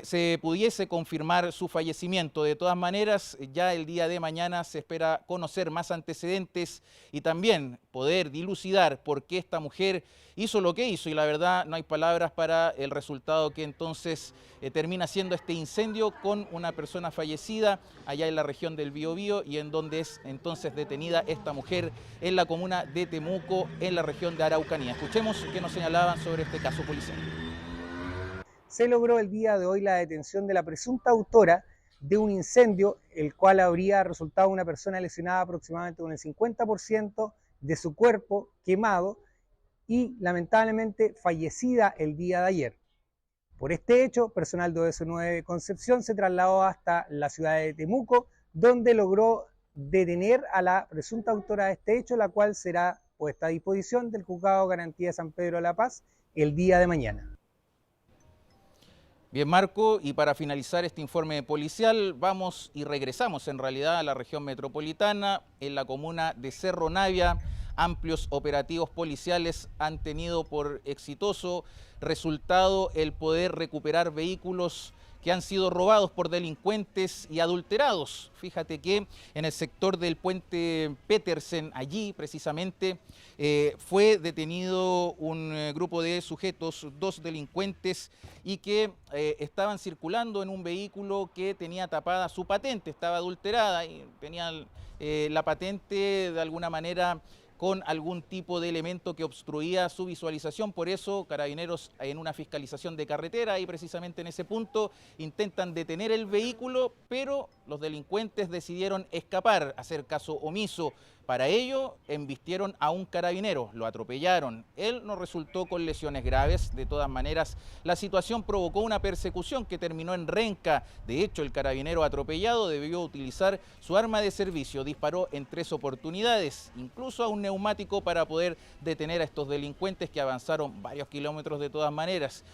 se pudiese confirmar su fallecimiento. De todas maneras, ya el día de mañana se espera conocer más antecedentes y también poder dilucidar por qué esta mujer hizo lo que hizo, y la verdad no hay palabras para el resultado que entonces termina siendo este incendio con una persona fallecida allá en la región del Biobío, y en donde es entonces detenida esta mujer en la comuna de Temuco, en la región de Araucanía. Escuchemos qué nos señalaban sobre este caso policial. Se logró el día de hoy la detención de la presunta autora de un incendio, el cual habría resultado una persona lesionada aproximadamente con el 50% de su cuerpo quemado y lamentablemente fallecida el día de ayer. Por este hecho, personal de OS9 Concepción se trasladó hasta la ciudad de Temuco, donde logró detener a la presunta autora de este hecho, la cual será puesta a disposición del Juzgado de Garantía de San Pedro de la Paz el día de mañana. Bien, Marco, y para finalizar este informe policial, vamos y regresamos en realidad a la región metropolitana. En la comuna de Cerro Navia, amplios operativos policiales han tenido por exitoso resultado el poder recuperar vehículos que han sido robados por delincuentes y adulterados. Fíjate que en el sector del puente Petersen, allí precisamente, fue detenido un grupo de sujetos, 2 delincuentes, y que estaban circulando en un vehículo que tenía tapada su patente, estaba adulterada y tenía la patente de alguna manera con algún tipo de elemento que obstruía su visualización. Por eso, Carabineros, en una fiscalización de carretera, y precisamente en ese punto, intentan detener el vehículo, pero los delincuentes decidieron escapar, hacer caso omiso. Para ello, embistieron a un carabinero, lo atropellaron. Él no resultó con lesiones graves. De todas maneras, la situación provocó una persecución que terminó en renca. De hecho, el carabinero atropellado debió utilizar su arma de servicio. Disparó en 3 oportunidades, incluso a un neumático, para poder detener a estos delincuentes, que avanzaron varios kilómetros de todas maneras.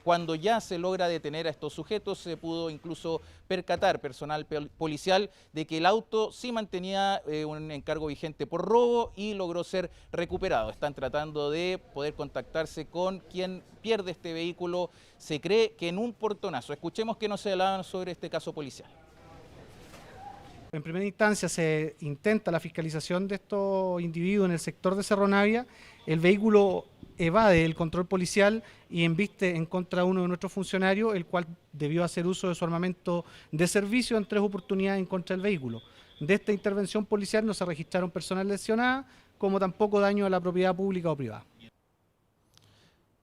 Cuando ya se logra detener a estos sujetos, se pudo incluso percatar personal policial de que el auto sí mantenía un encargo vigente por robo y logró ser recuperado. Están tratando de poder contactarse con quien pierde este vehículo, se cree que en un portonazo. Escuchemos qué nos hablaban sobre este caso policial. En primera instancia se intenta la fiscalización de estos individuos en el sector de Cerro Navia. El vehículo evade el control policial y embiste en contra de uno de nuestros funcionarios, el cual debió hacer uso de su armamento de servicio en 3 oportunidades en contra del vehículo. De esta intervención policial no se registraron personas lesionadas, como tampoco daño a la propiedad pública o privada.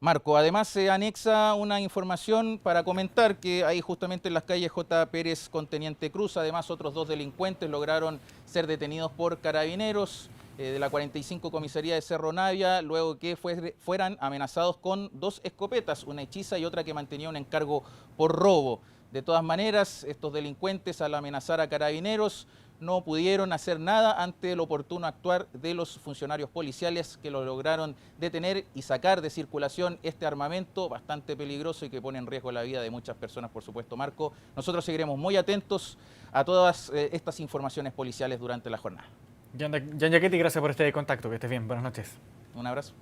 Marco, además se anexa una información para comentar que ahí justamente en las calles J. Pérez con Teniente Cruz, además otros 2 delincuentes lograron ser detenidos por Carabineros de la 45 Comisaría de Cerro Navia, luego que fueran amenazados con 2 escopetas, una hechiza y otra que mantenía un encargo por robo. De todas maneras, estos delincuentes, al amenazar a Carabineros, no pudieron hacer nada ante el oportuno actuar de los funcionarios policiales, que lo lograron detener y sacar de circulación este armamento bastante peligroso y que pone en riesgo la vida de muchas personas, por supuesto, Marco. Nosotros seguiremos muy atentos a todas estas informaciones policiales durante la jornada. Jan Giachetti, gracias por este contacto, que estés bien, buenas noches. Un abrazo.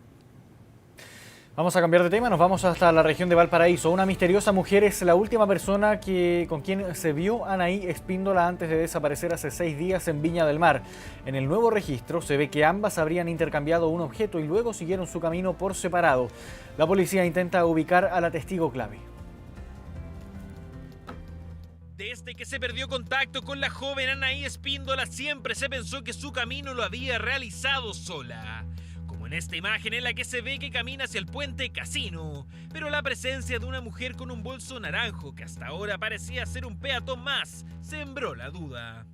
Vamos a cambiar de tema, nos vamos hasta la región de Valparaíso. Una misteriosa mujer es la última persona con quien se vio Anaí Espíndola antes de desaparecer hace 6 días en Viña del Mar. En el nuevo registro se ve que ambas habrían intercambiado un objeto y luego siguieron su camino por separado. La policía intenta ubicar a la testigo clave. Desde que se perdió contacto con la joven Anaí Espíndola, siempre se pensó que su camino lo había realizado sola. Como en esta imagen en la que se ve que camina hacia el puente Casino, pero la presencia de una mujer con un bolso naranjo, que hasta ahora parecía ser un peatón más, sembró la duda.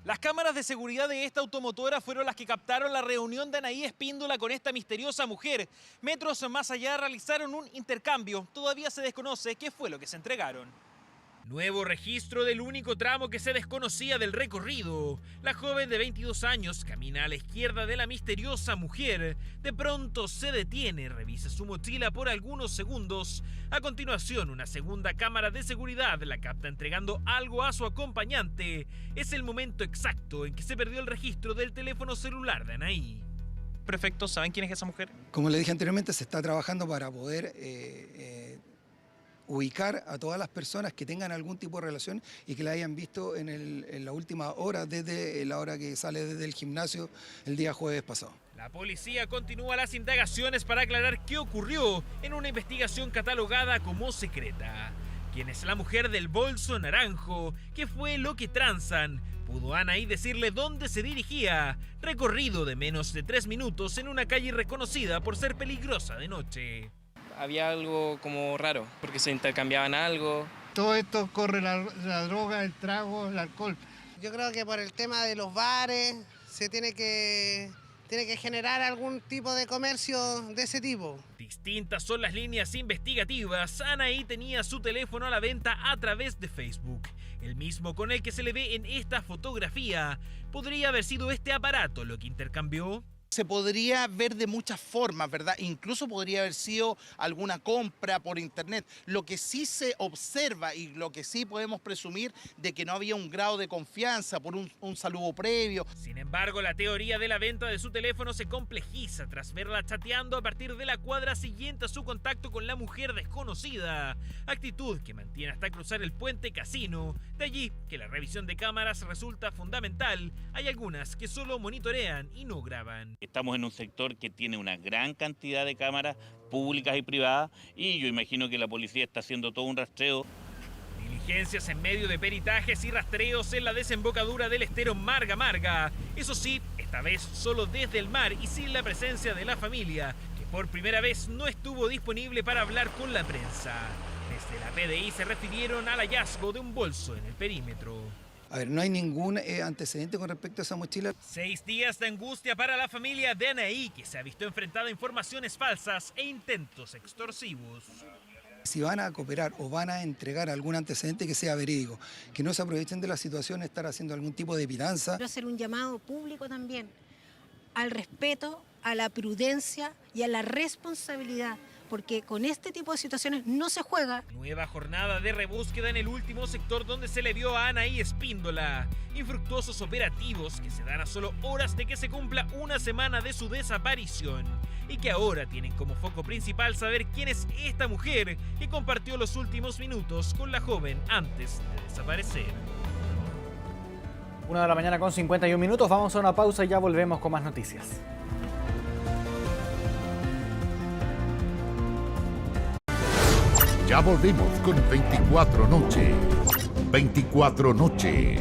Las cámaras de seguridad de esta automotora fueron las que captaron la reunión de Anaí Espíndola con esta misteriosa mujer. Metros más allá realizaron un intercambio. Todavía se desconoce qué fue lo que se entregaron. Nuevo registro del único tramo que se desconocía del recorrido. La joven de 22 años camina a la izquierda de la misteriosa mujer. De pronto se detiene, revisa su mochila por algunos segundos. A continuación, una segunda cámara de seguridad la capta entregando algo a su acompañante. Es el momento exacto en que se perdió el registro del teléfono celular de Anaí. Perfecto, ¿saben quién es esa mujer? Como le dije anteriormente, se está trabajando para poder ubicar a todas las personas que tengan algún tipo de relación y que la hayan visto en la última hora, desde la hora que sale desde el gimnasio el día jueves pasado. La policía continúa las indagaciones para aclarar qué ocurrió en una investigación catalogada como secreta. ¿Quién es la mujer del bolso naranjo? ¿Qué fue lo que transan? ¿Pudo Anaí decirle dónde se dirigía? Recorrido de menos de 3 minutos en una calle reconocida por ser peligrosa de noche. Había algo como raro, porque se intercambiaban algo. Todo esto corre la droga, el trago, el alcohol. Yo creo que por el tema de los bares se tiene que generar algún tipo de comercio de ese tipo. Distintas son las líneas investigativas. Anaí tenía su teléfono a la venta a través de Facebook, el mismo con el que se le ve en esta fotografía. ¿Podría haber sido este aparato lo que intercambió? Se podría ver de muchas formas, ¿verdad? Incluso podría haber sido alguna compra por internet. Lo que sí se observa y lo que sí podemos presumir de que no había un grado de confianza por un saludo previo. Sin embargo, la teoría de la venta de su teléfono se complejiza tras verla chateando a partir de la cuadra siguiente a su contacto con la mujer desconocida. Actitud que mantiene hasta cruzar el puente Casino. De allí que la revisión de cámaras resulta fundamental. Hay algunas que solo monitorean y no graban. Estamos en un sector que tiene una gran cantidad de cámaras públicas y privadas y yo imagino que la policía está haciendo todo un rastreo. Diligencias en medio de peritajes y rastreos en la desembocadura del estero Marga Marga. Eso sí, esta vez solo desde el mar y sin la presencia de la familia, que por primera vez no estuvo disponible para hablar con la prensa. Desde la PDI se refirieron al hallazgo de un bolso en el perímetro. A ver, no hay ningún antecedente con respecto a esa mochila. 6 días de angustia para la familia de Anaí, que se ha visto enfrentada a informaciones falsas e intentos extorsivos. Si van a cooperar o van a entregar algún antecedente que sea verídico, que no se aprovechen de la situación de estar haciendo algún tipo de piranza. Quiero hacer un llamado público también al respeto, a la prudencia y a la responsabilidad, porque con este tipo de situaciones no se juega. Nueva jornada de rebúsqueda en el último sector donde se le vio a Anaí Espíndola. Infructuosos operativos que se dan a solo horas de que se cumpla una semana de su desaparición y que ahora tienen como foco principal saber quién es esta mujer que compartió los últimos minutos con la joven antes de desaparecer. 1 de la mañana con 51 minutos, vamos a una pausa y ya volvemos con más noticias. Ya volvemos con 24 Noche. 24 Noche.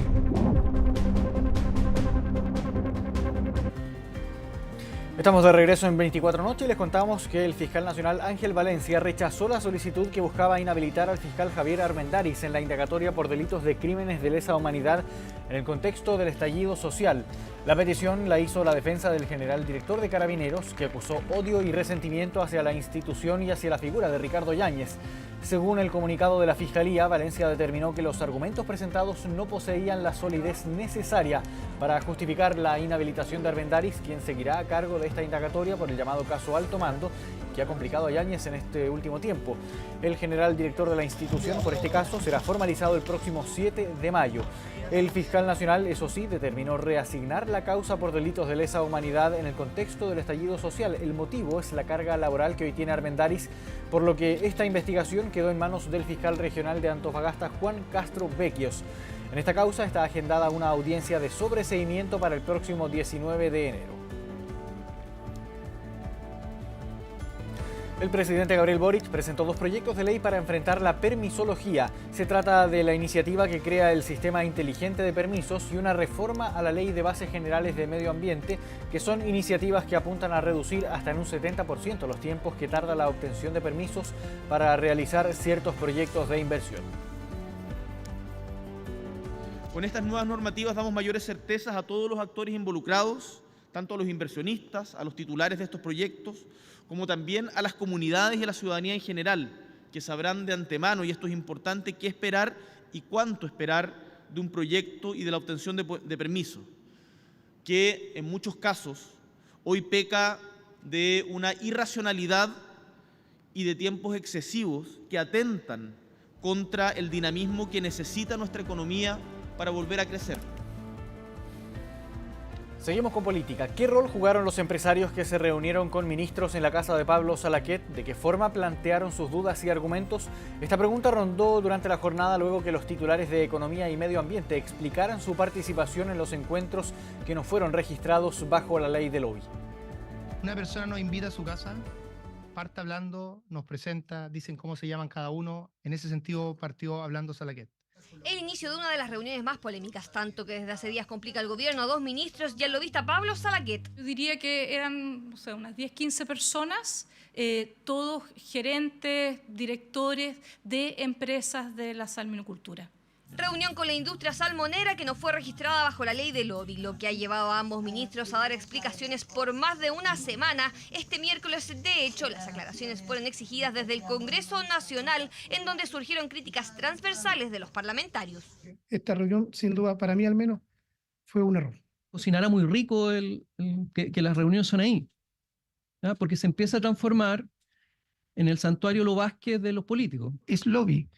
Estamos de regreso en 24 Noche y les contamos que el fiscal nacional Ángel Valencia rechazó la solicitud que buscaba inhabilitar al fiscal Javier Armendáriz en la indagatoria por delitos de crímenes de lesa humanidad en el contexto del estallido social. La petición la hizo la defensa del general director de Carabineros, que acusó odio y resentimiento hacia la institución y hacia la figura de Ricardo Yáñez. Según el comunicado de la Fiscalía, Valencia determinó que los argumentos presentados no poseían la solidez necesaria para justificar la inhabilitación de Armendáriz, quien seguirá a cargo de esta indagatoria por el llamado caso Alto Mando que ha complicado a Yáñez en este último tiempo. El general director de la institución por este caso será formalizado el próximo 7 de mayo. El fiscal nacional, eso sí, determinó reasignar la causa por delitos de lesa humanidad en el contexto del estallido social. El motivo es la carga laboral que hoy tiene Armendáriz, por lo que esta investigación quedó en manos del fiscal regional de Antofagasta, Juan Castro Becchios. En esta causa está agendada una audiencia de sobreseimiento para el próximo 19 de enero. El presidente Gabriel Boric presentó 2 proyectos de ley para enfrentar la permisología. Se trata de la iniciativa que crea el sistema inteligente de permisos y una reforma a la Ley de Bases Generales de Medio Ambiente, que son iniciativas que apuntan a reducir hasta en un 70% los tiempos que tarda la obtención de permisos para realizar ciertos proyectos de inversión. Con estas nuevas normativas damos mayores certezas a todos los actores involucrados, tanto a los inversionistas, a los titulares de estos proyectos, como también a las comunidades y a la ciudadanía en general, que sabrán de antemano, y esto es importante, qué esperar y cuánto esperar de un proyecto y de la obtención de permiso, que en muchos casos hoy peca de una irracionalidad y de tiempos excesivos que atentan contra el dinamismo que necesita nuestra economía para volver a crecer. Seguimos con política. ¿Qué rol jugaron los empresarios que se reunieron con ministros en la casa de Pablo Salaquet? ¿De qué forma plantearon sus dudas y argumentos? Esta pregunta rondó durante la jornada luego que los titulares de Economía y Medio Ambiente explicaran su participación en los encuentros que no fueron registrados bajo la ley de lobby. Una persona nos invita a su casa, parte hablando, nos presenta, dicen cómo se llaman cada uno. En ese sentido partió hablando Salaquet. El inicio de una de las reuniones más polémicas, tanto que desde hace días complica al gobierno a 2 ministros y al lobista Pablo Salaquet. Yo diría que eran, no sé, unas 10-15 personas, todos gerentes, directores de empresas de la salminocultura. Reunión con la industria salmonera que no fue registrada bajo la ley de lobby, lo que ha llevado a ambos ministros a dar explicaciones por más de una semana. Este miércoles, de hecho, las aclaraciones fueron exigidas desde el Congreso Nacional, en donde surgieron críticas transversales de los parlamentarios. Esta reunión, sin duda, para mí al menos, fue un error. Cocinará muy rico que las reuniones son ahí, ¿ya? Porque se empieza a transformar en el santuario Lo Vázquez de los políticos. Es lobby.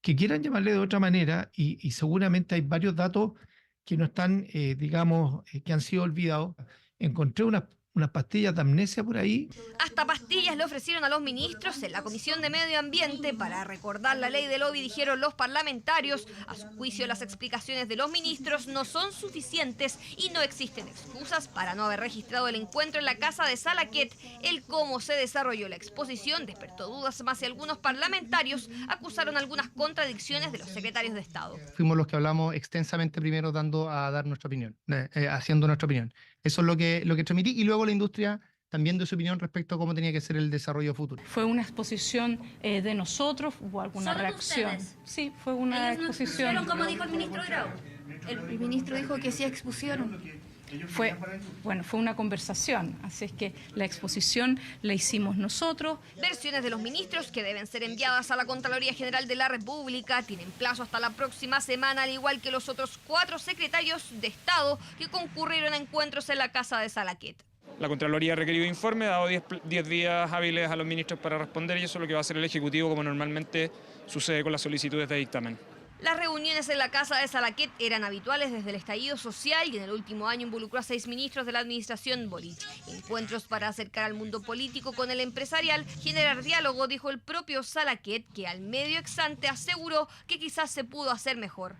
Que quieran llamarle de otra manera, y seguramente hay varios datos que no están, que han sido olvidados. Encontré unas pastillas de amnesia por ahí. Hasta pastillas le ofrecieron a los ministros en la Comisión de Medio Ambiente para recordar la ley de lobby, dijeron los parlamentarios. A su juicio, las explicaciones de los ministros no son suficientes y no existen excusas para no haber registrado el encuentro en la casa de Salaquet. El cómo se desarrolló la exposición despertó dudas más y algunos parlamentarios acusaron algunas contradicciones de los secretarios de Estado. Fuimos los que hablamos extensamente primero haciendo nuestra opinión. Eso es lo que transmití, y luego la industria también dio su opinión respecto a cómo tenía que ser el desarrollo futuro. Fue una exposición de nosotros, ¿hubo alguna reacción? Ustedes? Sí, fue una exposición. ¿No expusieron como dijo el ministro Grau? El ministro dijo que sí expusieron. Fue una conversación, así es que la exposición la hicimos nosotros. Versiones de los ministros que deben ser enviadas a la Contraloría General de la República tienen plazo hasta la próxima semana, al igual que los otros 4 secretarios de Estado que concurrieron a encuentros en la casa de Salaquet. La Contraloría ha requerido informe, ha dado 10 días hábiles a los ministros para responder, y eso es lo que va a hacer el Ejecutivo, como normalmente sucede con las solicitudes de dictamen. Las reuniones en la casa de Salaquet eran habituales desde el estallido social y en el último año involucró a 6 ministros de la administración Boric. Encuentros para acercar al mundo político con el empresarial, generar diálogo, dijo el propio Salaquet, que al medio exante aseguró que quizás se pudo hacer mejor.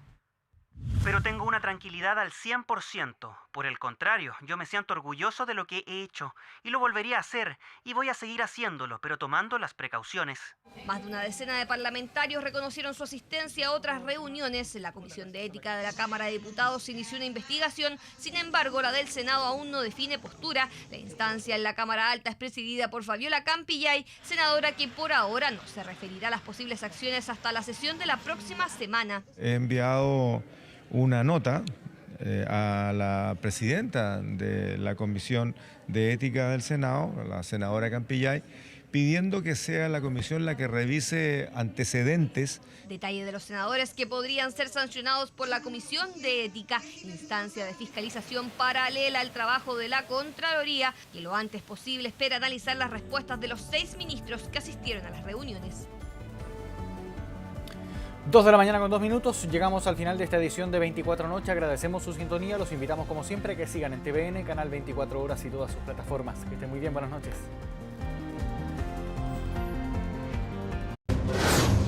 Pero tengo una tranquilidad al 100%. Por el contrario, yo me siento orgulloso de lo que he hecho y lo volvería a hacer, y voy a seguir haciéndolo, pero tomando las precauciones. Más de una decena de parlamentarios reconocieron su asistencia a otras reuniones. La Comisión de Ética de la Cámara de Diputados inició una investigación, sin embargo la del Senado aún no define postura. La instancia en la Cámara Alta es presidida por Fabiola Campillay, senadora que por ahora no se referirá a las posibles acciones hasta la sesión de la próxima semana. He enviado una nota a la presidenta de la Comisión de Ética del Senado, la senadora Campillay, pidiendo que sea la comisión la que revise antecedentes. Detalle de los senadores que podrían ser sancionados por la Comisión de Ética, instancia de fiscalización paralela al trabajo de la Contraloría, que lo antes posible espera analizar las respuestas de los 6 ministros que asistieron a las reuniones. 2 de la mañana con 2 minutos, llegamos al final de esta edición de 24 Noche. Agradecemos su sintonía, los invitamos como siempre a que sigan en TVN, Canal 24 Horas y todas sus plataformas. Que estén muy bien, buenas noches.